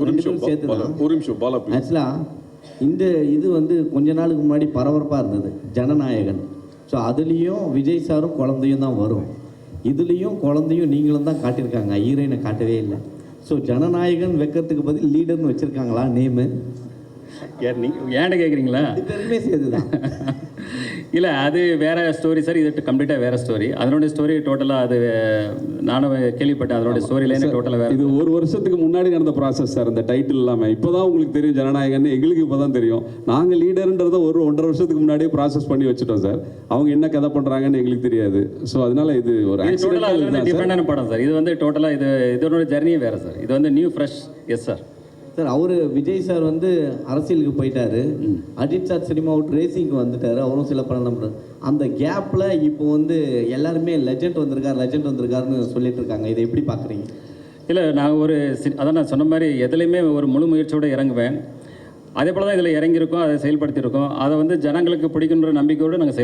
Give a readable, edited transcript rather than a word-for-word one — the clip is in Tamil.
ஒரு நிமிஷம் பாலா ஆக்சுவலாக இந்த இது வந்து கொஞ்ச நாளுக்கு முன்னாடி பரபரப்பாக இருந்தது ஜனநாயகன். ஸோ அதுலேயும் விஜய் சாரும் குழந்தையும் தான் வரும், இதுலேயும் குழந்தையும் நீங்களும் தான் காட்டியிருக்காங்க, ஹீரோயினை காட்டவே இல்லை. ஸோ ஜனநாயகன் வைக்கிறதுக்கு பதில் லீடர்னு வச்சுருக்காங்களா நேமு? ஏன்ட கேட்குறீங்களா? பெருமே சேர்த்துதான். இல்லை அது வேறு ஸ்டோரி சார், இது கம்ப்ளீட்டாக வேறு ஸ்டோரி. அதனுடைய ஸ்டோரி டோட்டலாக அது நானும் கேள்விப்பட்டேன். அதனுடைய ஸ்டோரியிலேயே டோட்டலாக வேறு. இது ஒரு வருஷத்துக்கு முன்னாடி நடந்த ப்ராசஸ் சார். இந்த டைட்டில் இல்லாமல் இப்போ தான் உங்களுக்கு தெரியும் ஜனநாயகன், எங்களுக்கு இப்போ தான் தெரியும். நாங்கள் லீடர்ன்றதை 1.5 வருஷத்துக்கு முன்னாடியே ப்ராசஸ் பண்ணி வச்சுட்டோம் சார். அவங்க என்ன கதை பண்ணுறாங்கன்னு எங்களுக்கு தெரியாது. ஸோ அதனால இது ஒரு டிஃப்ரெண்டான படம் சார். இது வந்து டோட்டலாக இதனோட ஜர்னியே வேறு சார். இது வந்து new fresh. Yes sir. Sir அவர் விஜய் சார் வந்து அரசியலுக்கு போயிட்டாரு, அஜித் சார் சினிமா விட்டு ரேசிங்க்கு வந்துட்டார், அவரும் சில படம் நம்புறாரு. அந்த கேப்பில் இப்போ வந்து எல்லாருமே லெஜெண்ட் வந்திருக்காருன்னு சொல்லிட்டு இருக்காங்க. இதை எப்படி பார்க்குறீங்க? இல்லை நான் அதான் நான் சொன்ன மாதிரி எதுலேயுமே ஒரு முழு முயற்சியோடு இறங்குவேன். அதே போல் தான் இதில் இறங்கியிருக்கோம், அதை செயல்படுத்தியிருக்கோம். அதை வந்து ஜனங்களுக்கு பிடிக்குன்ற நம்பிக்கையோடு நாங்கள்